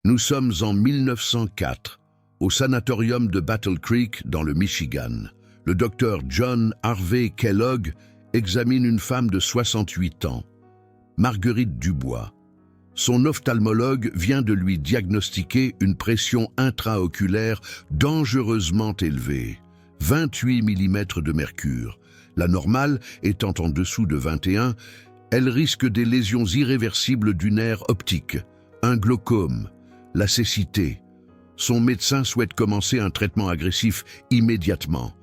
Nous sommes en 1904, au sanatorium de Battle Creek, dans le Michigan. Le docteur John Harvey Kellogg examine une femme de 68 ans, Marguerite Dubois. Son ophtalmologue vient de lui diagnostiquer une pression intraoculaire dangereusement élevée, 28 mm de mercure. La normale étant en dessous de 21, elle risque des lésions irréversibles du nerf optique, un glaucome, la cécité. Son médecin souhaite commencer un traitement agressif immédiatement.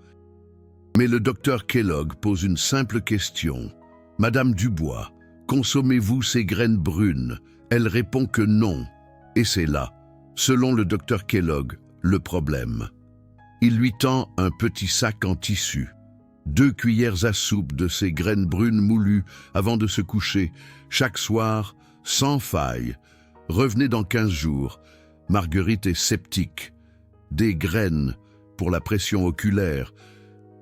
Mais le docteur Kellogg pose une simple question. « Madame Dubois, consommez-vous ces graines brunes ?» Elle répond que non. Et c'est là, selon le docteur Kellogg, le problème. Il lui tend un petit sac en tissu. 2 cuillères à soupe de ces graines brunes moulues avant de se coucher, chaque soir, sans faille. Revenez dans 15 jours. Marguerite est sceptique. Des graines pour la pression oculaire.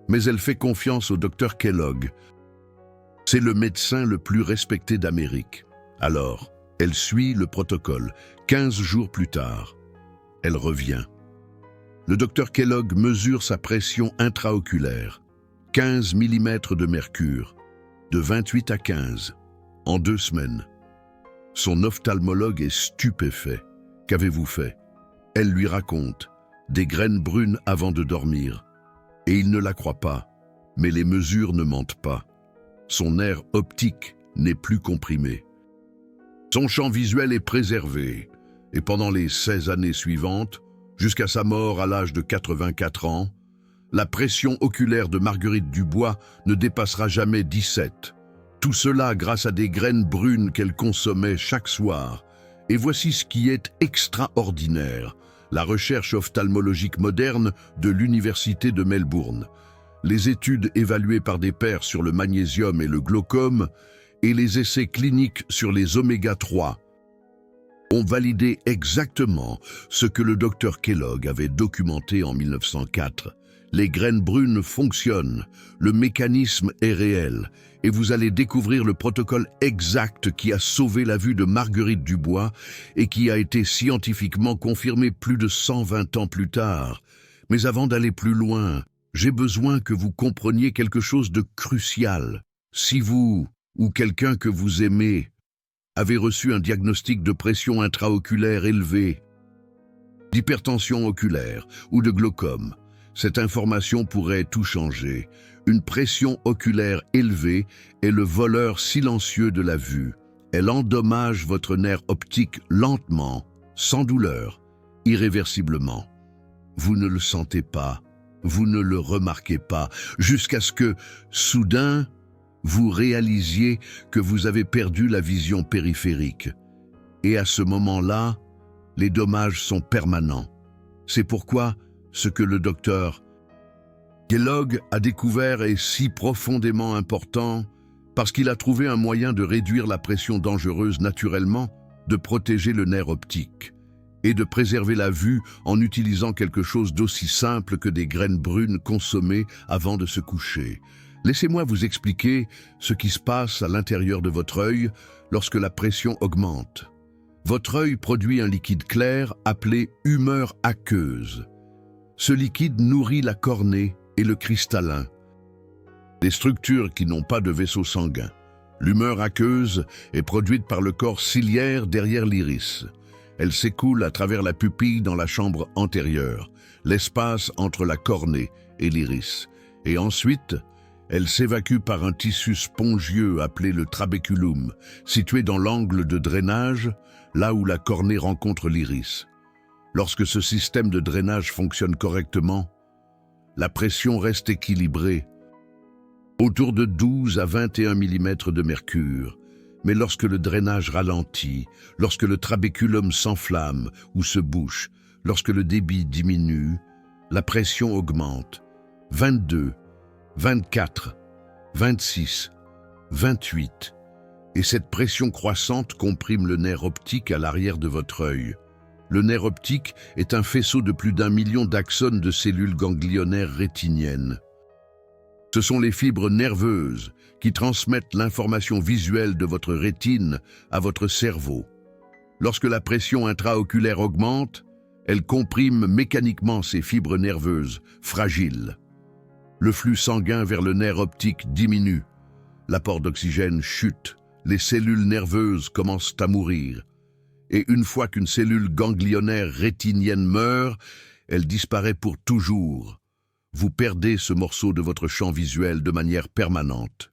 Mais elle fait confiance au docteur Kellogg. C'est le médecin le plus respecté d'Amérique. Alors, elle suit le protocole. 15 jours plus tard, elle revient. Le docteur Kellogg mesure sa pression intraoculaire. 15 mm de mercure, de 28 à 15, en 2 semaines. Son ophtalmologue est stupéfait. Qu'avez-vous fait? Elle lui raconte, des graines brunes avant de dormir. Et il ne la croit pas, mais les mesures ne mentent pas. Son nerf optique n'est plus comprimé. Son champ visuel est préservé, et pendant les 16 années suivantes, jusqu'à sa mort à l'âge de 84 ans, la pression oculaire de Marguerite Dubois ne dépassera jamais 17. Tout cela grâce à des graines brunes qu'elle consommait chaque soir. Et voici ce qui est extraordinaire, la recherche ophtalmologique moderne de l'Université de Melbourne. Les études évaluées par des pairs sur le magnésium et le glaucome et les essais cliniques sur les oméga 3 ont validé exactement ce que le docteur Kellogg avait documenté en 1904. Les graines brunes fonctionnent, le mécanisme est réel, et vous allez découvrir le protocole exact qui a sauvé la vue de Marguerite Dubois et qui a été scientifiquement confirmé plus de 120 ans plus tard. Mais avant d'aller plus loin, j'ai besoin que vous compreniez quelque chose de crucial. Si vous, ou quelqu'un que vous aimez, avez reçu un diagnostic de pression intraoculaire élevée, d'hypertension oculaire ou de glaucome, cette information pourrait tout changer. Une pression oculaire élevée est le voleur silencieux de la vue. Elle endommage votre nerf optique lentement, sans douleur, irréversiblement. Vous ne le sentez pas, vous ne le remarquez pas, jusqu'à ce que, soudain, vous réalisiez que vous avez perdu la vision périphérique. Et à ce moment-là, les dommages sont permanents. C'est pourquoi ce que le docteur Kellogg a découvert est si profondément important, parce qu'il a trouvé un moyen de réduire la pression dangereuse naturellement, de protéger le nerf optique et de préserver la vue en utilisant quelque chose d'aussi simple que des graines brunes consommées avant de se coucher. Laissez-moi vous expliquer ce qui se passe à l'intérieur de votre œil lorsque la pression augmente. Votre œil produit un liquide clair appelé humeur aqueuse. Ce liquide nourrit la cornée et le cristallin, des structures qui n'ont pas de vaisseau sanguin. L'humeur aqueuse est produite par le corps ciliaire derrière l'iris. Elle s'écoule à travers la pupille dans la chambre antérieure, l'espace entre la cornée et l'iris. Et ensuite, elle s'évacue par un tissu spongieux appelé le trabéculum, situé dans l'angle de drainage, là où la cornée rencontre l'iris. Lorsque ce système de drainage fonctionne correctement, la pression reste équilibrée, autour de 12 à 21 mm de mercure. Mais lorsque le drainage ralentit, lorsque le trabéculum s'enflamme ou se bouche, lorsque le débit diminue, la pression augmente. 22, 24, 26, 28. Et cette pression croissante comprime le nerf optique à l'arrière de votre œil. Le nerf optique est un faisceau de plus d'1 million d'axones de cellules ganglionnaires rétiniennes. Ce sont les fibres nerveuses qui transmettent l'information visuelle de votre rétine à votre cerveau. Lorsque la pression intraoculaire augmente, elle comprime mécaniquement ces fibres nerveuses, fragiles. Le flux sanguin vers le nerf optique diminue. L'apport d'oxygène chute. Les cellules nerveuses commencent à mourir. Et une fois qu'une cellule ganglionnaire rétinienne meurt, elle disparaît pour toujours. Vous perdez ce morceau de votre champ visuel de manière permanente.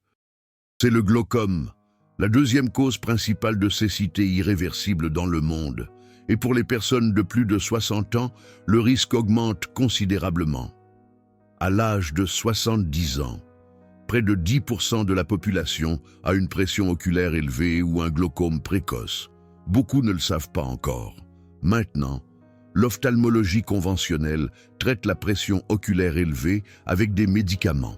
C'est le glaucome, la deuxième cause principale de cécité irréversible dans le monde. Et pour les personnes de plus de 60 ans, le risque augmente considérablement. À l'âge de 70 ans, près de 10% de la population a une pression oculaire élevée ou un glaucome précoce. Beaucoup ne le savent pas encore. Maintenant, l'ophtalmologie conventionnelle traite la pression oculaire élevée avec des médicaments.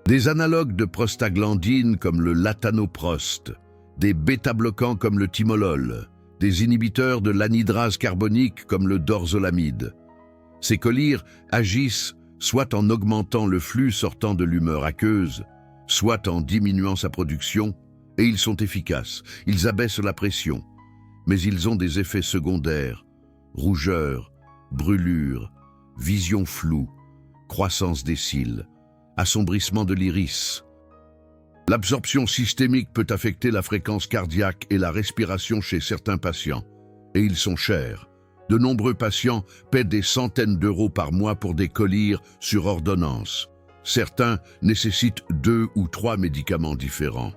Des analogues de prostaglandine comme le latanoprost, des bêta-bloquants comme le timolol, des inhibiteurs de l'anhydrase carbonique comme le dorzolamide. Ces collyres agissent soit en augmentant le flux sortant de l'humeur aqueuse, soit en diminuant sa production, et ils sont efficaces. Ils abaissent la pression, mais ils ont des effets secondaires: rougeur, brûlure, vision floue, croissance des cils, assombrissement de l'iris. L'absorption systémique peut affecter la fréquence cardiaque et la respiration chez certains patients, et ils sont chers. De nombreux patients paient des centaines d'euros par mois pour des collyres sur ordonnance. Certains nécessitent 2 ou 3 médicaments différents.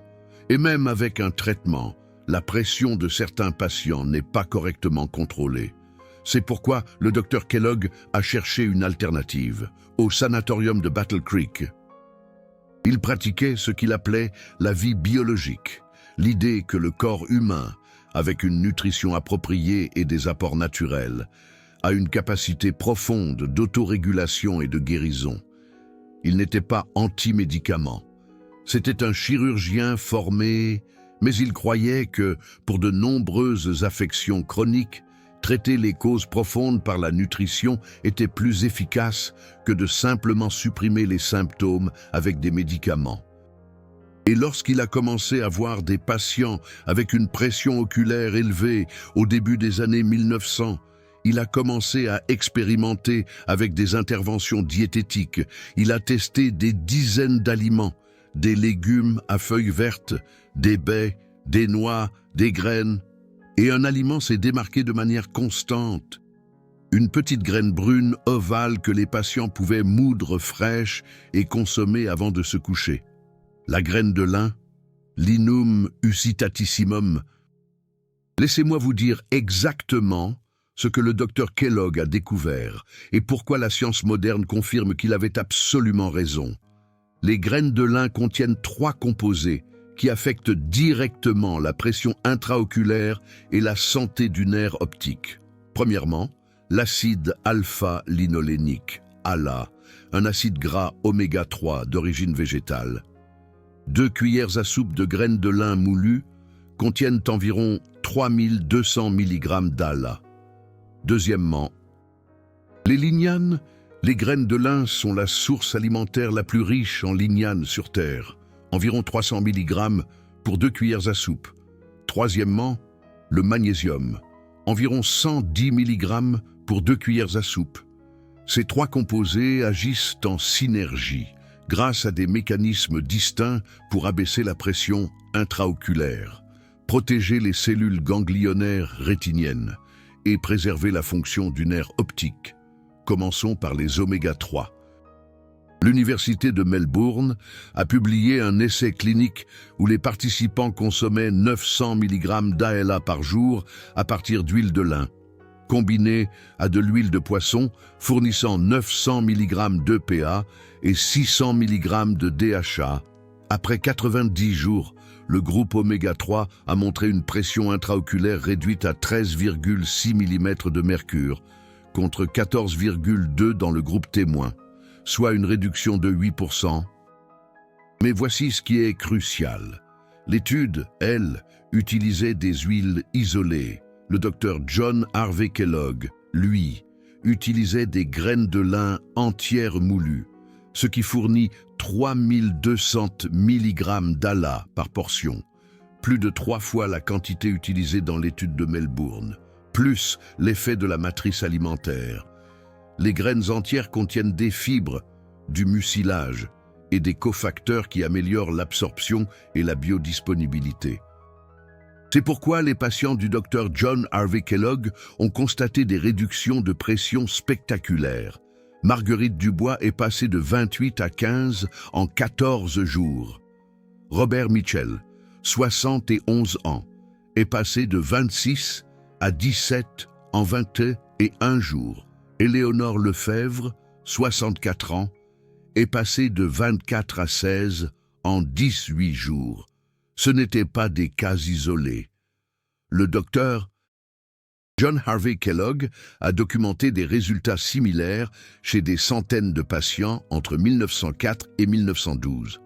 Et même avec un traitement, la pression de certains patients n'est pas correctement contrôlée. C'est pourquoi le Dr Kellogg a cherché une alternative au sanatorium de Battle Creek. Il pratiquait ce qu'il appelait la vie biologique, l'idée que le corps humain, avec une nutrition appropriée et des apports naturels, a une capacité profonde d'autorégulation et de guérison. Il n'était pas anti-médicament. C'était un chirurgien formé, mais il croyait que, pour de nombreuses affections chroniques, traiter les causes profondes par la nutrition était plus efficace que de simplement supprimer les symptômes avec des médicaments. Et lorsqu'il a commencé à voir des patients avec une pression oculaire élevée au début des années 1900, il a commencé à expérimenter avec des interventions diététiques. Il a testé des dizaines d'aliments, des légumes à feuilles vertes, des baies, des noix, des graines. Et un aliment s'est démarqué de manière constante. Une petite graine brune ovale que les patients pouvaient moudre fraîche et consommer avant de se coucher. La graine de lin, Linum usitatissimum. Laissez-moi vous dire exactement ce que le docteur Kellogg a découvert et pourquoi la science moderne confirme qu'il avait absolument raison. Les graines de lin contiennent 3 composés qui affectent directement la pression intraoculaire et la santé du nerf optique. Premièrement, l'acide alpha-linolénique, ALA, un acide gras oméga 3 d'origine végétale. 2 cuillères à soupe de graines de lin moulues contiennent environ 3200 mg d'ALA. Deuxièmement, les lignanes. Les graines de lin sont la source alimentaire la plus riche en lignanes sur Terre, environ 300 mg pour 2 cuillères à soupe. Troisièmement, le magnésium, environ 110 mg pour 2 cuillères à soupe. Ces 3 composés agissent en synergie, grâce à des mécanismes distincts pour abaisser la pression intraoculaire, protéger les cellules ganglionnaires rétiniennes et préserver la fonction du nerf optique. Commençons par les oméga 3. L'Université de Melbourne a publié un essai clinique où les participants consommaient 900 mg d'ALA par jour à partir d'huile de lin, combinée à de l'huile de poisson fournissant 900 mg d'EPA et 600 mg de DHA. Après 90 jours, le groupe oméga 3 a montré une pression intraoculaire réduite à 13,6 mm de mercure, contre 14,2 dans le groupe témoin, soit une réduction de 8%. Mais voici ce qui est crucial. L'étude, elle, utilisait des huiles isolées. Le docteur John Harvey Kellogg, lui, utilisait des graines de lin entières moulues, ce qui fournit 3200 mg d'ALA par portion, plus de 3 fois la quantité utilisée dans l'étude de Melbourne, plus l'effet de la matrice alimentaire. Les graines entières contiennent des fibres, du mucilage et des cofacteurs qui améliorent l'absorption et la biodisponibilité. C'est pourquoi les patients du Dr John Harvey Kellogg ont constaté des réductions de pression spectaculaires. Marguerite Dubois est passée de 28 à 15 en 14 jours. Robert Mitchell, 71 ans, est passé de 26 à 17 en 21 jours. Éléonore Lefebvre, 64 ans, est passée de 24 à 16 en 18 jours. Ce n'étaient pas des cas isolés. Le docteur John Harvey Kellogg a documenté des résultats similaires chez des centaines de patients entre 1904 et 1912.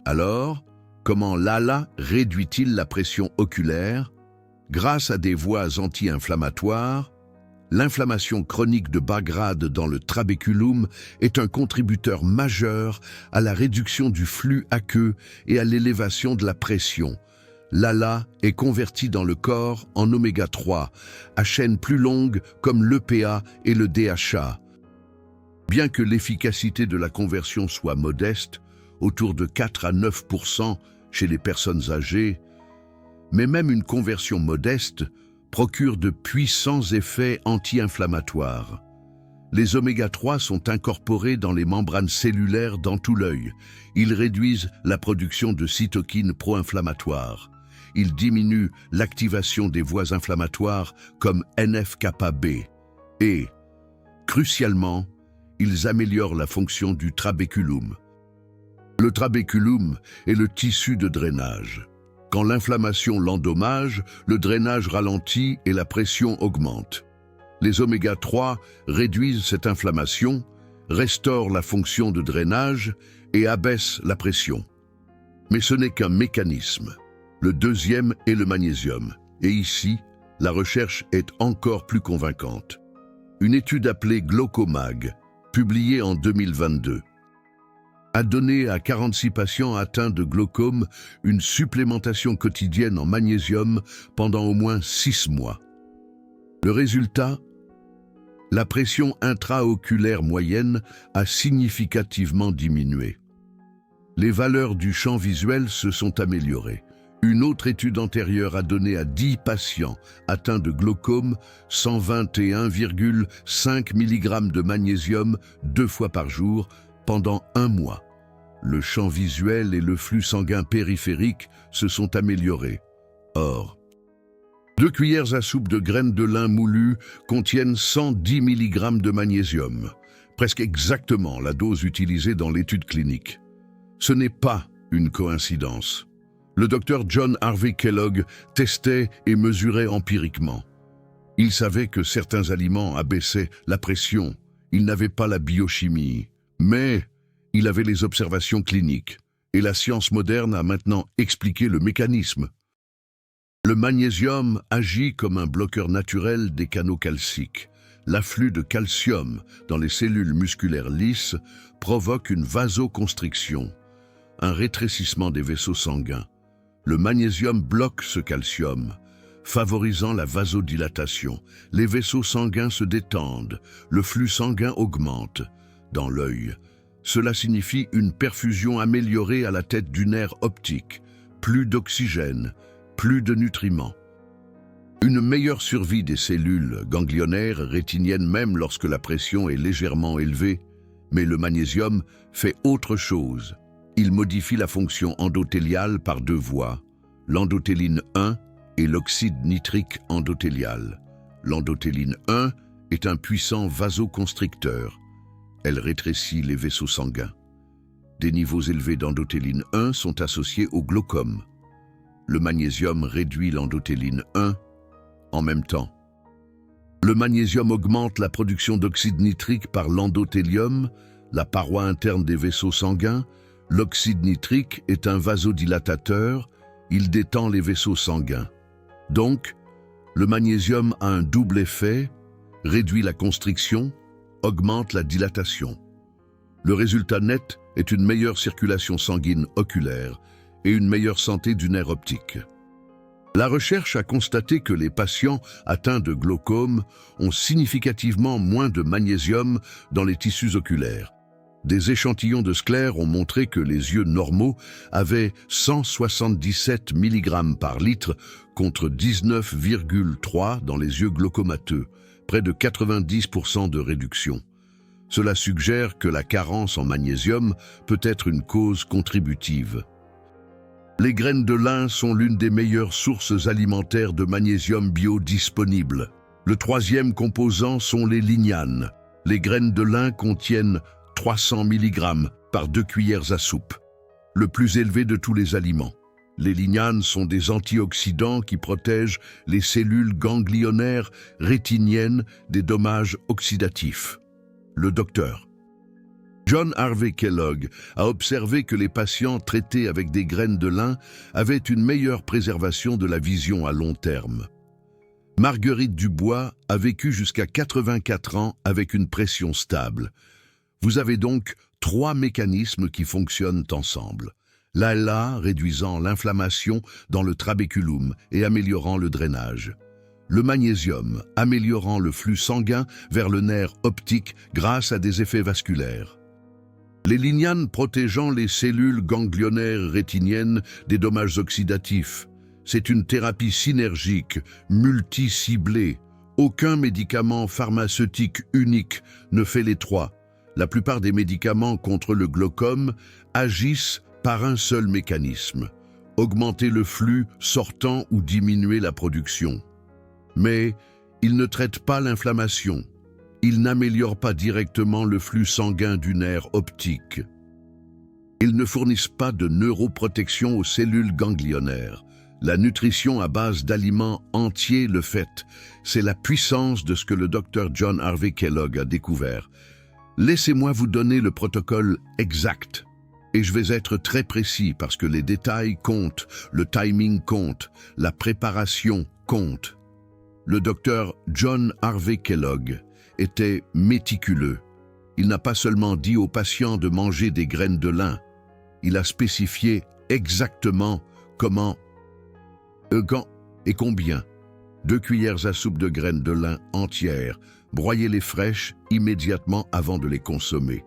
Alors, comment l'ALA réduit-il la pression oculaire? Grâce à des voies anti-inflammatoires, l'inflammation chronique de bas grade dans le trabéculum est un contributeur majeur à la réduction du flux aqueux et à l'élévation de la pression. L'ALA est converti dans le corps en oméga 3, à chaîne plus longue comme l'EPA et le DHA. Bien que l'efficacité de la conversion soit modeste, autour de 4 à 9% chez les personnes âgées, mais même une conversion modeste procure de puissants effets anti-inflammatoires. Les oméga 3 sont incorporés dans les membranes cellulaires dans tout l'œil. Ils réduisent la production de cytokines pro-inflammatoires. Ils diminuent l'activation des voies inflammatoires comme NF-κB. Et, crucialement, ils améliorent la fonction du trabéculum. Le trabéculum est le tissu de drainage. Quand l'inflammation l'endommage, le drainage ralentit et la pression augmente. Les oméga 3 réduisent cette inflammation, restaurent la fonction de drainage et abaissent la pression. Mais ce n'est qu'un mécanisme. Le deuxième est le magnésium. Et ici, la recherche est encore plus convaincante. Une étude appelée Glaucomag, publiée en 2022, a donné à 46 patients atteints de glaucome une supplémentation quotidienne en magnésium pendant au moins 6 mois. Le résultat? La pression intraoculaire moyenne a significativement diminué. Les valeurs du champ visuel se sont améliorées. Une autre étude antérieure a donné à 10 patients atteints de glaucome 121,5 mg de magnésium 2 fois par jour pendant 1 mois. Le champ visuel et le flux sanguin périphérique se sont améliorés. Or, 2 cuillères à soupe de graines de lin moulues contiennent 110 mg de magnésium, presque exactement la dose utilisée dans l'étude clinique. Ce n'est pas une coïncidence. Le docteur John Harvey Kellogg testait et mesurait empiriquement. Il savait que certains aliments abaissaient la pression. Il n'avait pas la biochimie, mais il avait les observations cliniques. Et la science moderne a maintenant expliqué le mécanisme. Le magnésium agit comme un bloqueur naturel des canaux calciques. L'afflux de calcium dans les cellules musculaires lisses provoque une vasoconstriction, un rétrécissement des vaisseaux sanguins. Le magnésium bloque ce calcium, favorisant la vasodilatation. Les vaisseaux sanguins se détendent, le flux sanguin augmente. Dans l'œil, cela signifie une perfusion améliorée à la tête du nerf optique, plus d'oxygène, plus de nutriments. Une meilleure survie des cellules ganglionnaires rétiniennes même lorsque la pression est légèrement élevée, mais le magnésium fait autre chose. Il modifie la fonction endothéliale par 2 voies, l'endothéline 1 et l'oxyde nitrique endothélial. L'endothéline 1 est un puissant vasoconstricteur. Elle rétrécit les vaisseaux sanguins. Des niveaux élevés d'endothéline 1 sont associés au glaucome. Le magnésium réduit l'endothéline 1 en même temps. Le magnésium augmente la production d'oxyde nitrique par l'endothélium, la paroi interne des vaisseaux sanguins. L'oxyde nitrique est un vasodilatateur, il détend les vaisseaux sanguins. Donc, le magnésium a un double effet, réduit la constriction, augmente la dilatation. Le résultat net est une meilleure circulation sanguine oculaire et une meilleure santé du nerf optique. La recherche a constaté que les patients atteints de glaucome ont significativement moins de magnésium dans les tissus oculaires. Des échantillons de sclère ont montré que les yeux normaux avaient 177 mg par litre contre 19,3 dans les yeux glaucomateux, près de 90% de réduction. Cela suggère que la carence en magnésium peut être une cause contributive. Les graines de lin sont l'une des meilleures sources alimentaires de magnésium biodisponibles. Le troisième composant sont les lignanes. Les graines de lin contiennent 300 mg par 2 cuillères à soupe, le plus élevé de tous les aliments. Les lignanes sont des antioxydants qui protègent les cellules ganglionnaires rétiniennes des dommages oxydatifs. Le docteur John Harvey Kellogg a observé que les patients traités avec des graines de lin avaient une meilleure préservation de la vision à long terme. Marguerite Dubois a vécu jusqu'à 84 ans avec une pression stable. Vous avez donc 3 mécanismes qui fonctionnent ensemble. L'ALA réduisant l'inflammation dans le trabéculum et améliorant le drainage. Le magnésium améliorant le flux sanguin vers le nerf optique grâce à des effets vasculaires. Les lignanes protégeant les cellules ganglionnaires rétiniennes des dommages oxydatifs. C'est une thérapie synergique, multi-ciblée. Aucun médicament pharmaceutique unique ne fait les 3. La plupart des médicaments contre le glaucome agissent par un seul mécanisme, augmenter le flux sortant ou diminuer la production. Mais ils ne traitent pas l'inflammation. Ils n'améliorent pas directement le flux sanguin du nerf optique. Ils ne fournissent pas de neuroprotection aux cellules ganglionnaires. La nutrition à base d'aliments entiers le fait. C'est la puissance de ce que le Dr John Harvey Kellogg a découvert. Laissez-moi vous donner le protocole exact. Et je vais être très précis parce que les détails comptent, le timing compte, la préparation compte. Le Dr John Harvey Kellogg était méticuleux. Il n'a pas seulement dit aux patients de manger des graines de lin, il a spécifié exactement comment, quand et combien. 2 cuillères à soupe de graines de lin entières, broyez-les fraîches immédiatement avant de les consommer.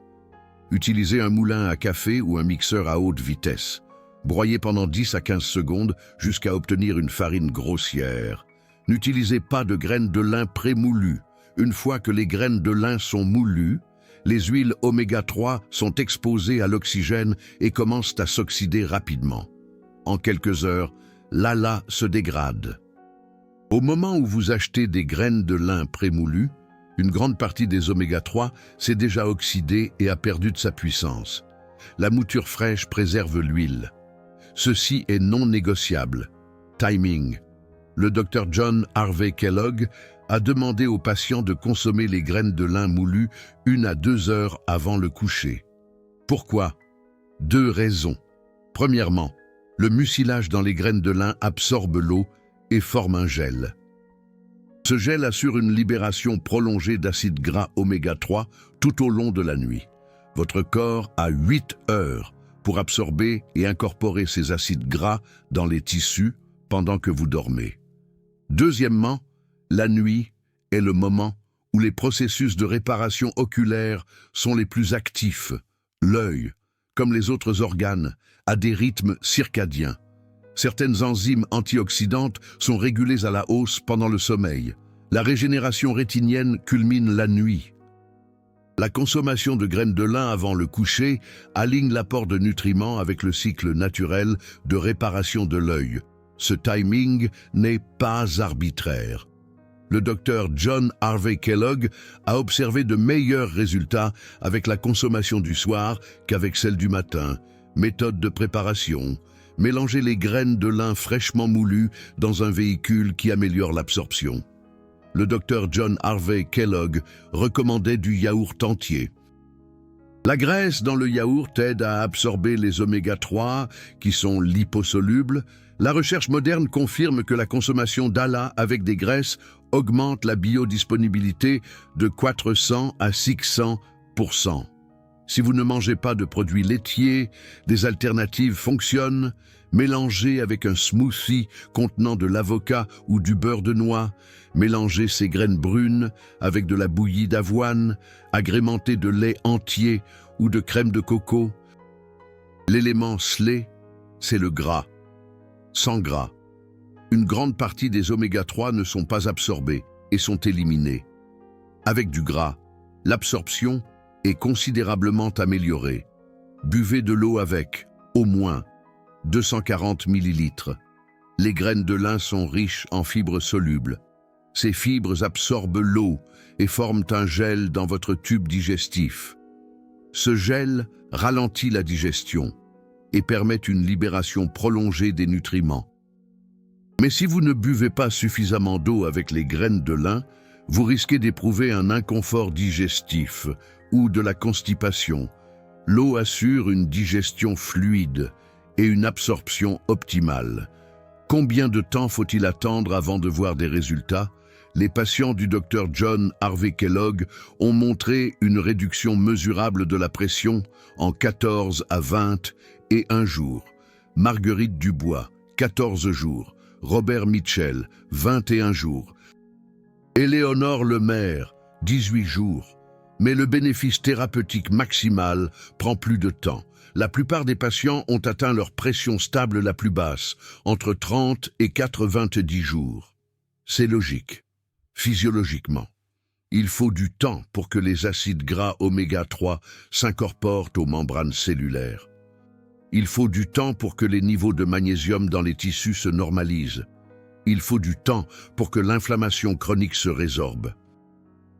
Utilisez un moulin à café ou un mixeur à haute vitesse. Broyez pendant 10 à 15 secondes jusqu'à obtenir une farine grossière. N'utilisez pas de graines de lin prémoulues. Une fois que les graines de lin sont moulues, les huiles oméga 3 sont exposées à l'oxygène et commencent à s'oxyder rapidement. En quelques heures, l'ALA se dégrade. Au moment où vous achetez des graines de lin prémoulues, une grande partie des oméga 3 s'est déjà oxydée et a perdu de sa puissance. La mouture fraîche préserve l'huile. Ceci est non négociable. Timing. Le Dr John Harvey Kellogg a demandé aux patients de consommer les graines de lin moulues 1 à 2 heures avant le coucher. Pourquoi? 2 raisons. Premièrement, le mucilage dans les graines de lin absorbe l'eau et forme un gel. Ce gel assure une libération prolongée d'acides gras oméga 3 tout au long de la nuit. Votre corps a 8 heures pour absorber et incorporer ces acides gras dans les tissus pendant que vous dormez. Deuxièmement, la nuit est le moment où les processus de réparation oculaire sont les plus actifs. L'œil, comme les autres organes, a des rythmes circadiens. Certaines enzymes antioxydantes sont régulées à la hausse pendant le sommeil. La régénération rétinienne culmine la nuit. La consommation de graines de lin avant le coucher aligne l'apport de nutriments avec le cycle naturel de réparation de l'œil. Ce timing n'est pas arbitraire. Le Dr John Harvey Kellogg a observé de meilleurs résultats avec la consommation du soir qu'avec celle du matin. Méthode de préparation. Mélangez les graines de lin fraîchement moulues dans un véhicule qui améliore l'absorption. Le Dr John Harvey Kellogg recommandait du yaourt entier. La graisse dans le yaourt aide à absorber les oméga 3 qui sont liposolubles. La recherche moderne confirme que la consommation d'ALA avec des graisses augmente la biodisponibilité de 400 à 600%. Si vous ne mangez pas de produits laitiers, des alternatives fonctionnent, Mélangez avec un smoothie contenant de l'avocat ou du beurre de noix. Mélangez ces graines brunes avec de la bouillie d'avoine, agrémentée de lait entier ou de crème de coco. L'élément clé, c'est le gras. Sans gras, une grande partie des oméga-3 ne sont pas absorbés et sont éliminés. Avec du gras, l'absorption est considérablement améliorée. Buvez de l'eau avec, au moins, 240 ml. Les graines de lin sont riches en fibres solubles. Ces fibres absorbent l'eau et forment un gel dans votre tube digestif. Ce gel ralentit la digestion et permet une libération prolongée des nutriments. Mais si vous ne buvez pas suffisamment d'eau avec les graines de lin, vous risquez d'éprouver un inconfort digestif ou de la constipation. L'eau assure une digestion fluide et une absorption optimale. Combien de temps faut-il attendre avant de voir des résultats? Les patients du Dr John Harvey Kellogg ont montré une réduction mesurable de la pression en 14 à 21 jours. Marguerite Dubois, 14 jours. Robert Mitchell, 21 jours. Éléonore Lemaire, 18 jours. Mais le bénéfice thérapeutique maximal prend plus de temps. La plupart des patients ont atteint leur pression stable la plus basse, entre 30 et 90 jours. C'est logique. Physiologiquement, il faut du temps pour que les acides gras oméga-3 s'incorporent aux membranes cellulaires. Il faut du temps pour que les niveaux de magnésium dans les tissus se normalisent. Il faut du temps pour que l'inflammation chronique se résorbe.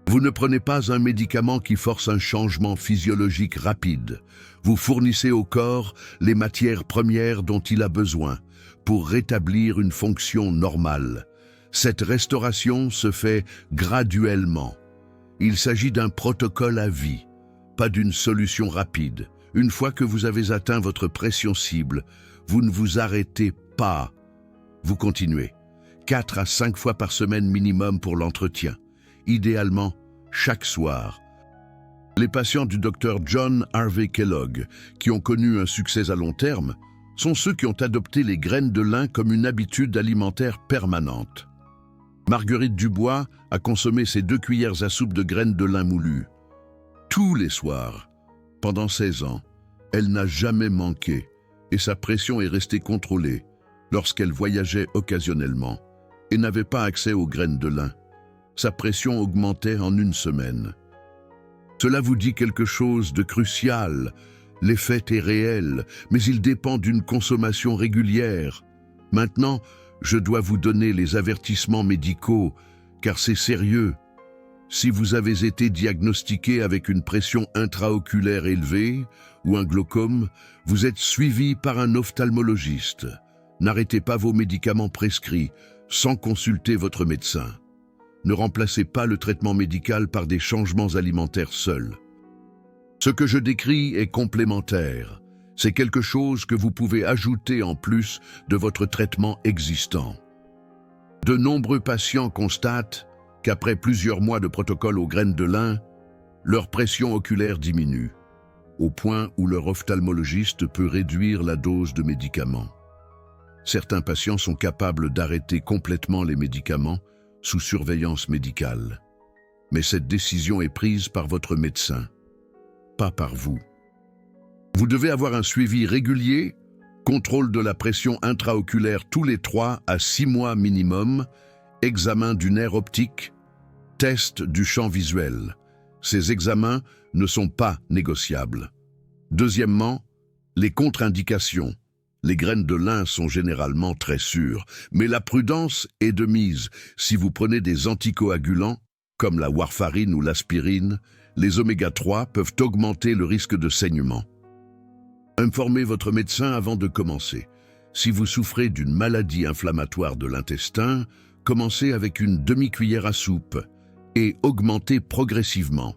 Vous ne prenez pas un médicament qui force un changement physiologique rapide. Vous fournissez au corps les matières premières dont il a besoin pour rétablir une fonction normale. Cette restauration se fait graduellement. Il s'agit d'un protocole à vie, pas d'une solution rapide. Une fois que vous avez atteint votre pression cible, vous ne vous arrêtez pas. Vous continuez. 4 à 5 fois par semaine minimum pour l'entretien. Idéalement, chaque soir. Les patients du Dr John Harvey Kellogg, qui ont connu un succès à long terme, sont ceux qui ont adopté les graines de lin comme une habitude alimentaire permanente. Marguerite Dubois a consommé ses 2 cuillères à soupe de graines de lin moulues. Tous les soirs, pendant 16 ans, elle n'a jamais manqué et sa pression est restée contrôlée lorsqu'elle voyageait occasionnellement et n'avait pas accès aux graines de lin. Sa pression augmentait en 1 semaine. Cela vous dit quelque chose de crucial. L'effet est réel, mais il dépend d'une consommation régulière. Maintenant, je dois vous donner les avertissements médicaux, car c'est sérieux. Si vous avez été diagnostiqué avec une pression intraoculaire élevée ou un glaucome, vous êtes suivi par un ophtalmologiste. N'arrêtez pas vos médicaments prescrits sans consulter votre médecin. Ne remplacez pas le traitement médical par des changements alimentaires seuls. Ce que je décris est complémentaire. C'est quelque chose que vous pouvez ajouter en plus de votre traitement existant. De nombreux patients constatent qu'après plusieurs mois de protocole aux graines de lin, leur pression oculaire diminue, au point où leur ophtalmologiste peut réduire la dose de médicaments. Certains patients sont capables d'arrêter complètement les médicaments sous surveillance médicale. Mais cette décision est prise par votre médecin, pas par vous. Vous devez avoir un suivi régulier, contrôle de la pression intraoculaire tous les 3 à 6 mois minimum, examen du nerf optique, test du champ visuel. Ces examens ne sont pas négociables. Deuxièmement, les contre-indications. Les graines de lin sont généralement très sûres, mais la prudence est de mise. Si vous prenez des anticoagulants, comme la warfarine ou l'aspirine, les oméga-3 peuvent augmenter le risque de saignement. Informez votre médecin avant de commencer. Si vous souffrez d'une maladie inflammatoire de l'intestin, commencez avec une demi-cuillère à soupe et augmentez progressivement.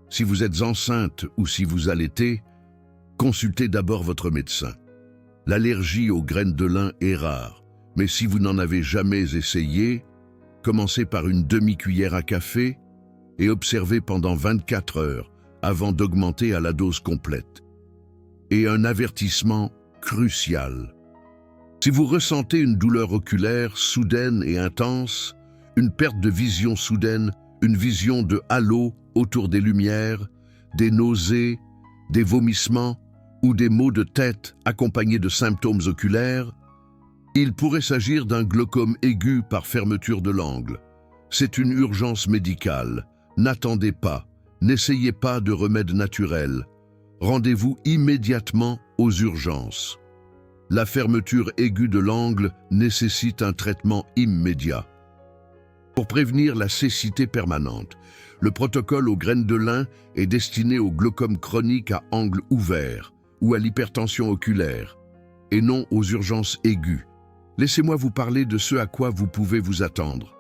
Si vous êtes enceinte ou si vous allaitez, consultez d'abord votre médecin. L'allergie aux graines de lin est rare, mais si vous n'en avez jamais essayé, commencez par une demi-cuillère à café et observez pendant 24 heures avant d'augmenter à la dose complète. Et un avertissement crucial. Si vous ressentez une douleur oculaire soudaine et intense, une perte de vision soudaine, une vision de halo autour des lumières, des nausées, des vomissements ou des maux de tête accompagnés de symptômes oculaires, il pourrait s'agir d'un glaucome aigu par fermeture de l'angle. C'est une urgence médicale. N'attendez pas, n'essayez pas de remède naturel. Rendez-vous immédiatement aux urgences. La fermeture aiguë de l'angle nécessite un traitement immédiat. Pour prévenir la cécité permanente, le protocole aux graines de lin est destiné au glaucome chronique à angle ouvert ou à l'hypertension oculaire, et non aux urgences aiguës. Laissez-moi vous parler de ce à quoi vous pouvez vous attendre.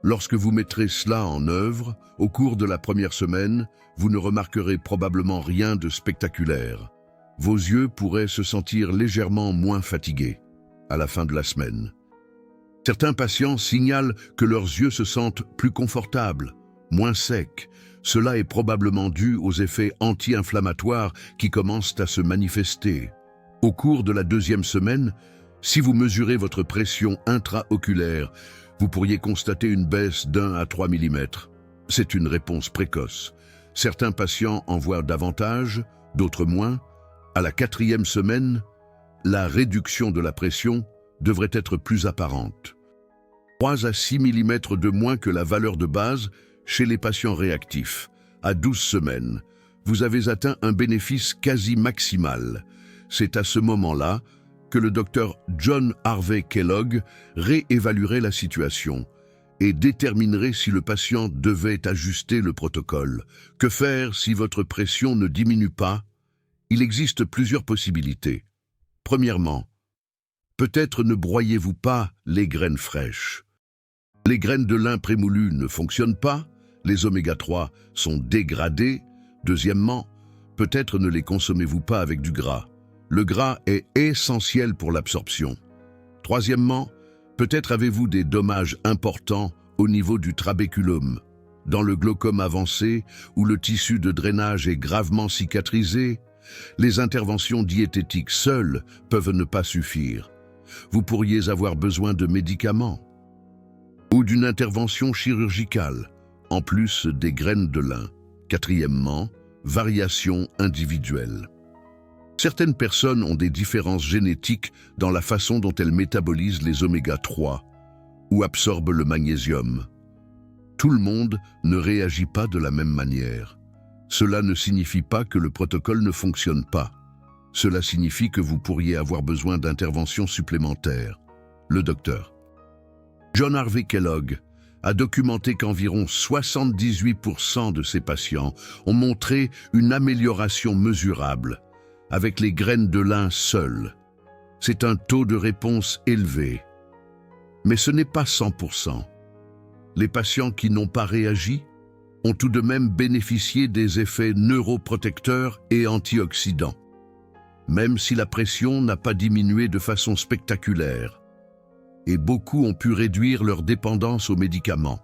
Lorsque vous mettrez cela en œuvre, au cours de la première semaine, vous ne remarquerez probablement rien de spectaculaire. Vos yeux pourraient se sentir légèrement moins fatigués à la fin de la semaine. Certains patients signalent que leurs yeux se sentent plus confortables, moins secs. Cela est probablement dû aux effets anti-inflammatoires qui commencent à se manifester. Au cours de la deuxième semaine, si vous mesurez votre pression intraoculaire, vous pourriez constater une baisse d'1 à 3 mm. C'est une réponse précoce. Certains patients en voient davantage, d'autres moins. À la quatrième semaine, la réduction de la pression devrait être plus apparente. 3 à 6 mm de moins que la valeur de base chez les patients réactifs. À 12 semaines, vous avez atteint un bénéfice quasi maximal. C'est à ce moment-là que le docteur John Harvey Kellogg réévaluerait la situation et déterminerait si le patient devait ajuster le protocole. Que faire si votre pression ne diminue pas? Il existe plusieurs possibilités. Premièrement, peut-être ne broyez-vous pas les graines fraîches. Les graines de lin prémoulues ne fonctionnent pas, les oméga-3 sont dégradés. Deuxièmement, peut-être ne les consommez-vous pas avec du gras. Le gras est essentiel pour l'absorption. Troisièmement, peut-être avez-vous des dommages importants au niveau du trabéculum. Dans le glaucome avancé, où le tissu de drainage est gravement cicatrisé, les interventions diététiques seules peuvent ne pas suffire. Vous pourriez avoir besoin de médicaments ou d'une intervention chirurgicale, en plus des graines de lin. Quatrièmement, variations individuelles. Certaines personnes ont des différences génétiques dans la façon dont elles métabolisent les oméga-3 ou absorbent le magnésium. Tout le monde ne réagit pas de la même manière. Cela ne signifie pas que le protocole ne fonctionne pas. Cela signifie que vous pourriez avoir besoin d'interventions supplémentaires. Le docteur John Harvey Kellogg a documenté qu'environ 78% de ses patients ont montré une amélioration mesurable avec les graines de lin seules. C'est un taux de réponse élevé. Mais ce n'est pas 100%. Les patients qui n'ont pas réagi ont tout de même bénéficié des effets neuroprotecteurs et antioxydants, même si la pression n'a pas diminué de façon spectaculaire, et beaucoup ont pu réduire leur dépendance aux médicaments,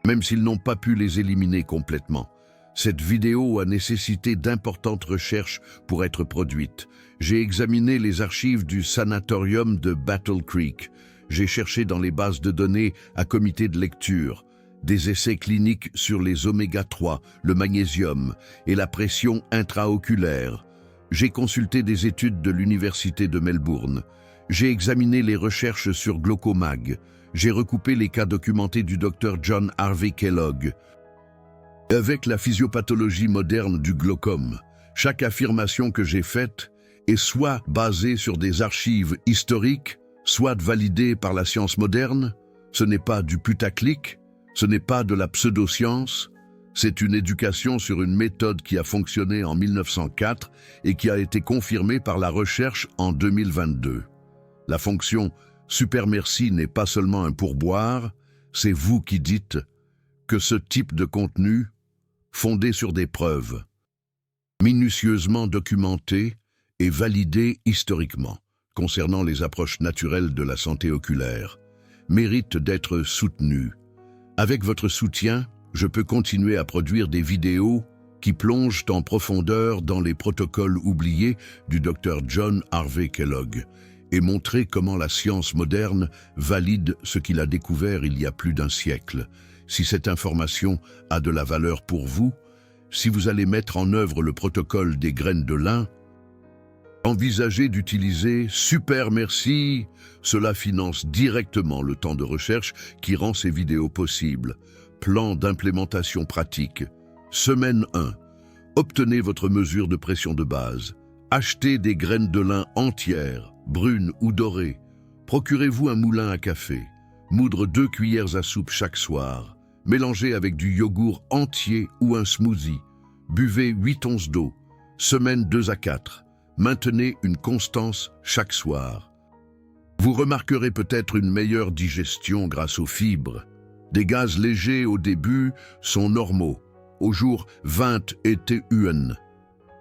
même s'ils n'ont pas pu les éliminer complètement. Cette vidéo a nécessité d'importantes recherches pour être produite. J'ai examiné les archives du sanatorium de Battle Creek. J'ai cherché dans les bases de données à comité de lecture des essais cliniques sur les oméga-3, le magnésium et la pression intraoculaire. J'ai consulté des études de l'Université de Melbourne. J'ai examiné les recherches sur Glaucomag. J'ai recoupé les cas documentés du Dr John Harvey Kellogg. Avec la physiopathologie moderne du glaucome, chaque affirmation que j'ai faite est soit basée sur des archives historiques, soit validée par la science moderne. Ce n'est pas du putaclic, ce n'est pas de la pseudoscience, c'est une éducation sur une méthode qui a fonctionné en 1904 et qui a été confirmée par la recherche en 2022. La fonction « Super merci » n'est pas seulement un pourboire, c'est vous qui dites que ce type de contenu, fondé sur des preuves, minutieusement documentées et validées historiquement, concernant les approches naturelles de la santé oculaire, mérite d'être soutenu. Avec votre soutien, je peux continuer à produire des vidéos qui plongent en profondeur dans les protocoles oubliés du Dr John Harvey Kellogg et montrer comment la science moderne valide ce qu'il a découvert il y a plus d'un siècle. Si cette information a de la valeur pour vous, si vous allez mettre en œuvre le protocole des graines de lin, envisagez d'utiliser Super Merci. Cela finance directement le temps de recherche qui rend ces vidéos possibles. Plan d'implémentation pratique. Semaine 1. Obtenez votre mesure de pression de base. Achetez des graines de lin entières, brunes ou dorées. Procurez-vous un moulin à café. Moudre 2 cuillères à soupe chaque soir. Mélangez avec du yogourt entier ou un smoothie. Buvez 8 onces d'eau. Semaine 2 à 4. Maintenez une constance chaque soir. Vous remarquerez peut-être une meilleure digestion grâce aux fibres. Des gaz légers au début sont normaux. Au jour 20 et TUN.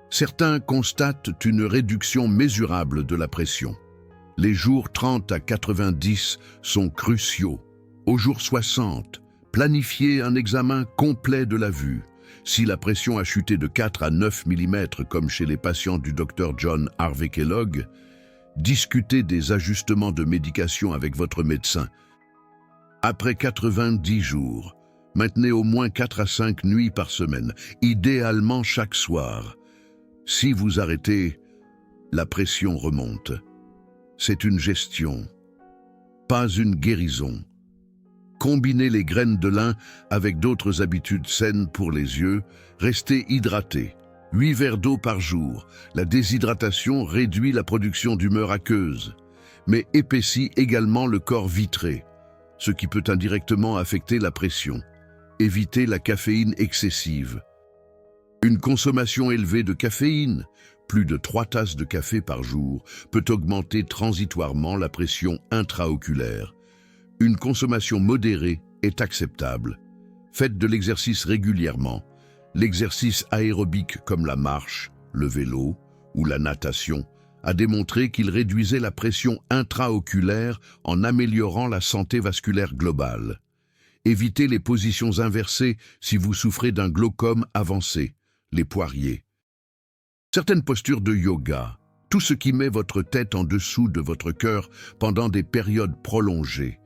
Certains constatent une réduction mesurable de la pression. Les jours 30 à 90 sont cruciaux. Au jour 60, planifiez un examen complet de la vue. Si la pression a chuté de 4 à 9 mm comme chez les patients du Dr John Harvey Kellogg, discutez des ajustements de médication avec votre médecin. Après 90 jours, maintenez au moins 4 à 5 nuits par semaine, idéalement chaque soir. Si vous arrêtez, la pression remonte. C'est une gestion, pas une guérison. Combinez les graines de lin avec d'autres habitudes saines pour les yeux. Restez hydraté. 8 verres d'eau par jour. La déshydratation réduit la production d'humeur aqueuse, mais épaissit également le corps vitré, ce qui peut indirectement affecter la pression. Évitez la caféine excessive. Une consommation élevée de caféine, plus de 3 tasses de café par jour, peut augmenter transitoirement la pression intraoculaire. Une consommation modérée est acceptable. Faites de l'exercice régulièrement. L'exercice aérobique comme la marche, le vélo ou la natation a démontré qu'il réduisait la pression intraoculaire en améliorant la santé vasculaire globale. Évitez les positions inversées si vous souffrez d'un glaucome avancé, les poiriers. Certaines postures de yoga, tout ce qui met votre tête en dessous de votre cœur pendant des périodes prolongées,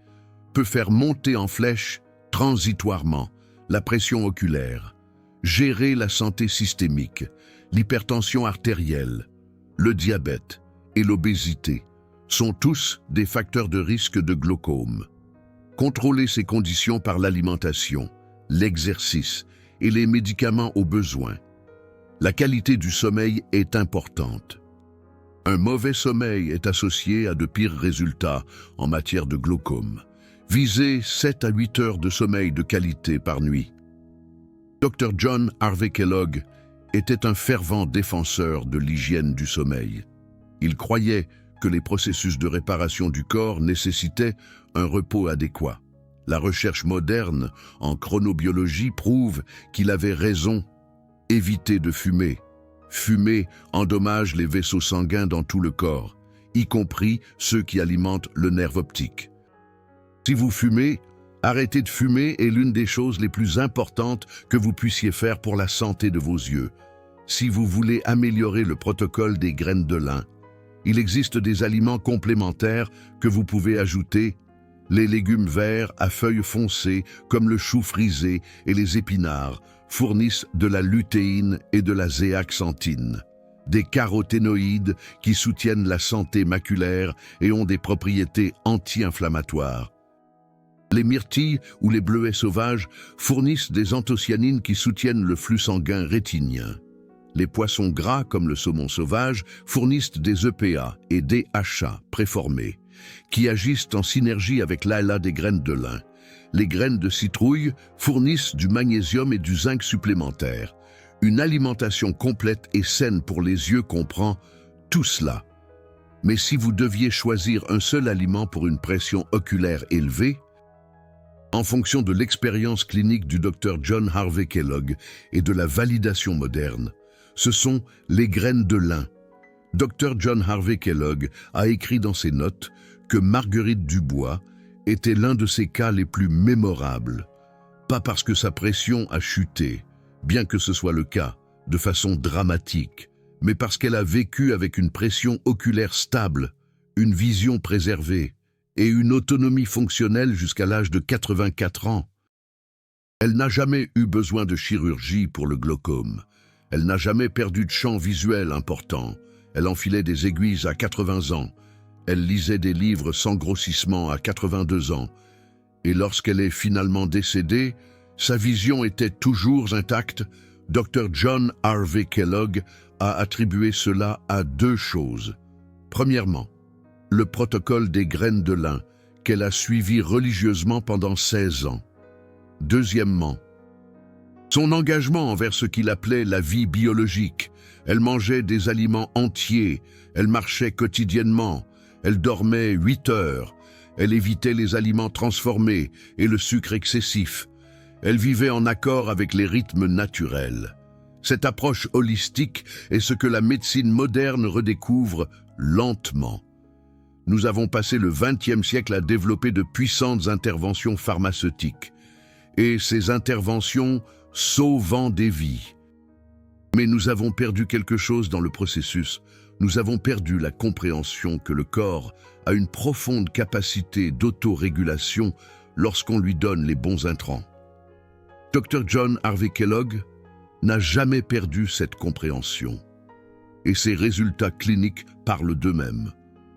peut faire monter en flèche, transitoirement, la pression oculaire, gérer la santé systémique, l'hypertension artérielle, le diabète et l'obésité sont tous des facteurs de risque de glaucome. Contrôlez ces conditions par l'alimentation, l'exercice et les médicaments au besoin. La qualité du sommeil est importante. Un mauvais sommeil est associé à de pires résultats en matière de glaucome. Visez 7 à 8 heures de sommeil de qualité par nuit. Dr John Harvey Kellogg était un fervent défenseur de l'hygiène du sommeil. Il croyait que les processus de réparation du corps nécessitaient un repos adéquat. La recherche moderne en chronobiologie prouve qu'il avait raison. Évitez de fumer. Fumer endommage les vaisseaux sanguins dans tout le corps, y compris ceux qui alimentent le nerf optique. Si vous fumez, arrêter de fumer est l'une des choses les plus importantes que vous puissiez faire pour la santé de vos yeux. Si vous voulez améliorer le protocole des graines de lin, il existe des aliments complémentaires que vous pouvez ajouter. Les légumes verts à feuilles foncées, comme le chou frisé et les épinards, fournissent de la lutéine et de la zéaxanthine, des caroténoïdes qui soutiennent la santé maculaire et ont des propriétés anti-inflammatoires. Les myrtilles ou les bleuets sauvages fournissent des anthocyanines qui soutiennent le flux sanguin rétinien. Les poissons gras comme le saumon sauvage fournissent des EPA et DHA préformés, qui agissent en synergie avec l'ALA des graines de lin. Les graines de citrouille fournissent du magnésium et du zinc supplémentaires. Une alimentation complète et saine pour les yeux comprend tout cela. Mais si vous deviez choisir un seul aliment pour une pression oculaire élevée, en fonction de l'expérience clinique du Dr John Harvey Kellogg et de la validation moderne, ce sont les graines de lin. Dr John Harvey Kellogg a écrit dans ses notes que Marguerite Dubois était l'un de ses cas les plus mémorables. Pas parce que sa pression a chuté, bien que ce soit le cas, de façon dramatique, mais parce qu'elle a vécu avec une pression oculaire stable, une vision préservée et une autonomie fonctionnelle jusqu'à l'âge de 84 ans. Elle n'a jamais eu besoin de chirurgie pour le glaucome. Elle n'a jamais perdu de champ visuel important. Elle enfilait des aiguilles à 80 ans. Elle lisait des livres sans grossissement à 82 ans. Et lorsqu'elle est finalement décédée, sa vision était toujours intacte. Dr. John Harvey Kellogg a attribué cela à deux choses. Premièrement, le protocole des graines de lin, qu'elle a suivi religieusement pendant 16 ans. Deuxièmement, son engagement envers ce qu'il appelait la vie biologique. Elle mangeait des aliments entiers, elle marchait quotidiennement, elle dormait 8 heures, elle évitait les aliments transformés et le sucre excessif. Elle vivait en accord avec les rythmes naturels. Cette approche holistique est ce que la médecine moderne redécouvre lentement. Nous avons passé le XXe siècle à développer de puissantes interventions pharmaceutiques. Et ces interventions sauvant des vies. Mais nous avons perdu quelque chose dans le processus. Nous avons perdu la compréhension que le corps a une profonde capacité d'autorégulation lorsqu'on lui donne les bons intrants. Dr. John Harvey Kellogg n'a jamais perdu cette compréhension. Et ses résultats cliniques parlent d'eux-mêmes.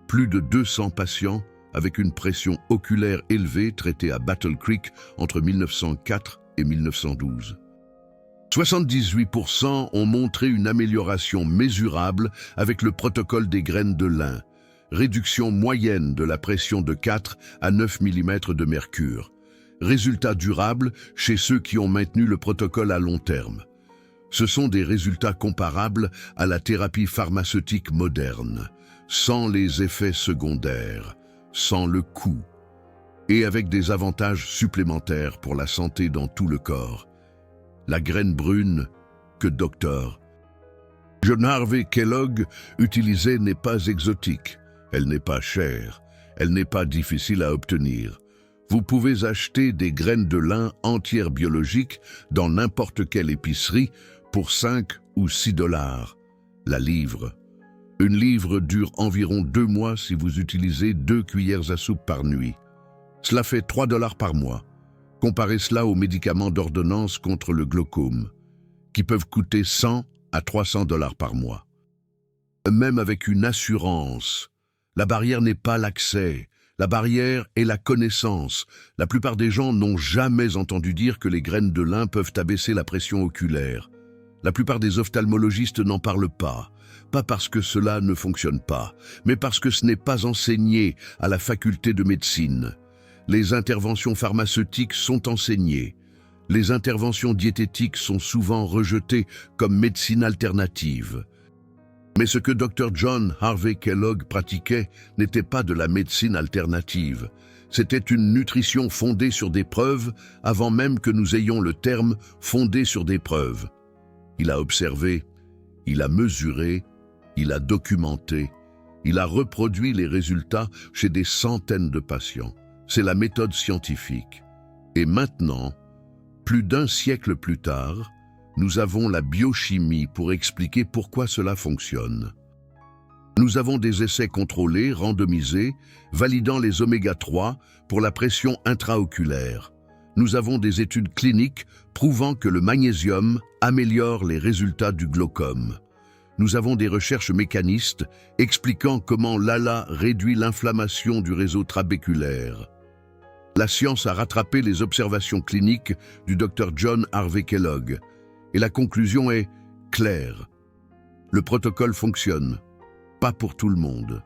Plus de 200 patients avec une pression oculaire élevée traités à Battle Creek entre 1904 et 1912. 78% ont montré une amélioration mesurable avec le protocole des graines de lin, réduction moyenne de la pression de 4 à 9 mm de mercure. Résultats durables chez ceux qui ont maintenu le protocole à long terme. Ce sont des résultats comparables à la thérapie pharmaceutique moderne, sans les effets secondaires, sans le coût, et avec des avantages supplémentaires pour la santé dans tout le corps. La graine brune que Dr. John Harvey Kellogg utilisait n'est pas exotique, elle n'est pas chère, elle n'est pas difficile à obtenir. Vous pouvez acheter des graines de lin entières biologiques dans n'importe quelle épicerie pour 5 ou 6 $ la livre. Une livre dure environ 2 mois si vous utilisez 2 cuillères à soupe par nuit. Cela fait 3 $ par mois. Comparez cela aux médicaments d'ordonnance contre le glaucome, qui peuvent coûter 100 à 300 $ par mois. Même avec une assurance, la barrière n'est pas l'accès, la barrière est la connaissance. La plupart des gens n'ont jamais entendu dire que les graines de lin peuvent abaisser la pression oculaire. La plupart des ophtalmologistes n'en parlent pas parce que cela ne fonctionne pas, mais parce que ce n'est pas enseigné à la faculté de médecine. Les interventions pharmaceutiques sont enseignées. Les interventions diététiques sont souvent rejetées comme médecine alternative. Mais ce que Dr. John Harvey Kellogg pratiquait n'était pas de la médecine alternative. C'était une nutrition fondée sur des preuves avant même que nous ayons le terme « fondé sur des preuves ». Il a observé, il a mesuré, il a documenté, il a reproduit les résultats chez des centaines de patients. C'est la méthode scientifique. Et maintenant, plus d'1 siècle plus tard, nous avons la biochimie pour expliquer pourquoi cela fonctionne. Nous avons des essais contrôlés, randomisés, validant les oméga-3 pour la pression intraoculaire. Nous avons des études cliniques prouvant que le magnésium améliore les résultats du glaucome. Nous avons des recherches mécanistes expliquant comment l'ALA réduit l'inflammation du réseau trabéculaire. La science a rattrapé les observations cliniques du Dr. John Harvey Kellogg. Et la conclusion est claire. Le protocole fonctionne, pas pour tout le monde.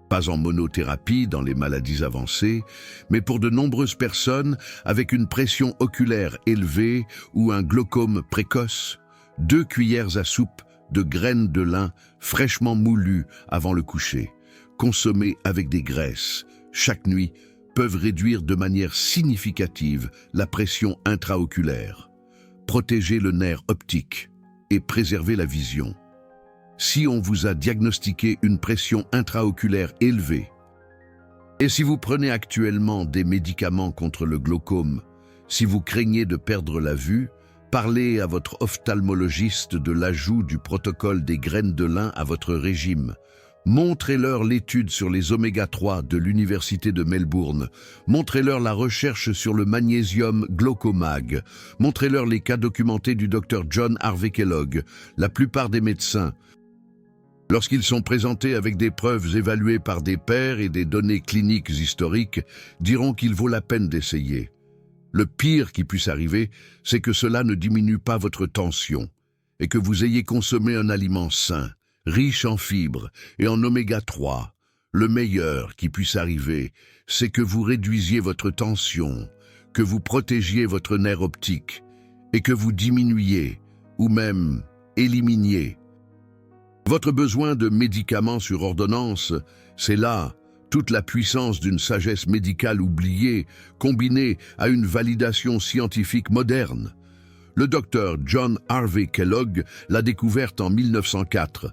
Pas en monothérapie dans les maladies avancées, mais pour de nombreuses personnes avec une pression oculaire élevée ou un glaucome précoce. 2 cuillères à soupe de graines de lin fraîchement moulues avant le coucher, consommées avec des graisses, chaque nuit, peuvent réduire de manière significative la pression intraoculaire, protéger le nerf optique et préserver la vision. Si on vous a diagnostiqué une pression intraoculaire élevée, et si vous prenez actuellement des médicaments contre le glaucome, si vous craignez de perdre la vue, parlez à votre ophtalmologiste de l'ajout du protocole des graines de lin à votre régime. Montrez-leur l'étude sur les oméga-3 de l'Université de Melbourne. Montrez-leur la recherche sur le magnésium Glaucomag. Montrez-leur les cas documentés du Dr John Harvey Kellogg. La plupart des médecins, lorsqu'ils sont présentés avec des preuves évaluées par des pairs et des données cliniques historiques, diront qu'il vaut la peine d'essayer. Le pire qui puisse arriver, c'est que cela ne diminue pas votre tension et que vous ayez consommé un aliment sain, riche en fibres et en oméga-3. Le meilleur qui puisse arriver, c'est que vous réduisiez votre tension, que vous protégiez votre nerf optique et que vous diminuiez ou même éliminiez votre besoin de médicaments sur ordonnance. C'est là toute la puissance d'une sagesse médicale oubliée, combinée à une validation scientifique moderne. Le docteur John Harvey Kellogg l'a découverte en 1904.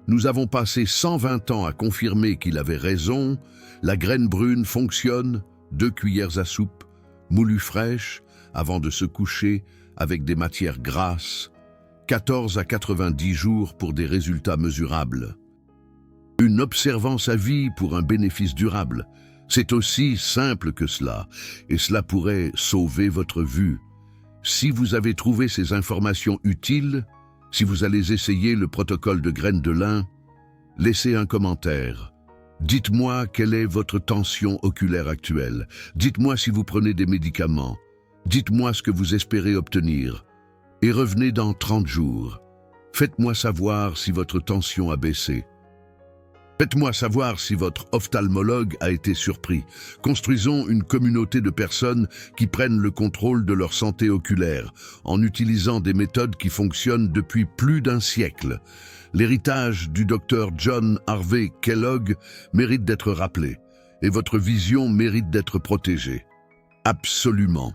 Nous avons passé 120 ans à confirmer qu'il avait raison. La graine brune fonctionne, 2 cuillères à soupe, moulue fraîche, avant de se coucher, avec des matières grasses. 14 à 90 jours pour des résultats mesurables. Une observance à vie pour un bénéfice durable. C'est aussi simple que cela, et cela pourrait sauver votre vue. Si vous avez trouvé ces informations utiles, si vous allez essayer le protocole de graines de lin, laissez un commentaire. Dites-moi quelle est votre tension oculaire actuelle. Dites-moi si vous prenez des médicaments. Dites-moi ce que vous espérez obtenir. Et revenez dans 30 jours. Faites-moi savoir si votre tension a baissé. Faites-moi savoir si votre ophtalmologue a été surpris. Construisons une communauté de personnes qui prennent le contrôle de leur santé oculaire en utilisant des méthodes qui fonctionnent depuis plus d'un siècle. L'héritage du Dr John Harvey Kellogg mérite d'être rappelé et votre vision mérite d'être protégée. Absolument.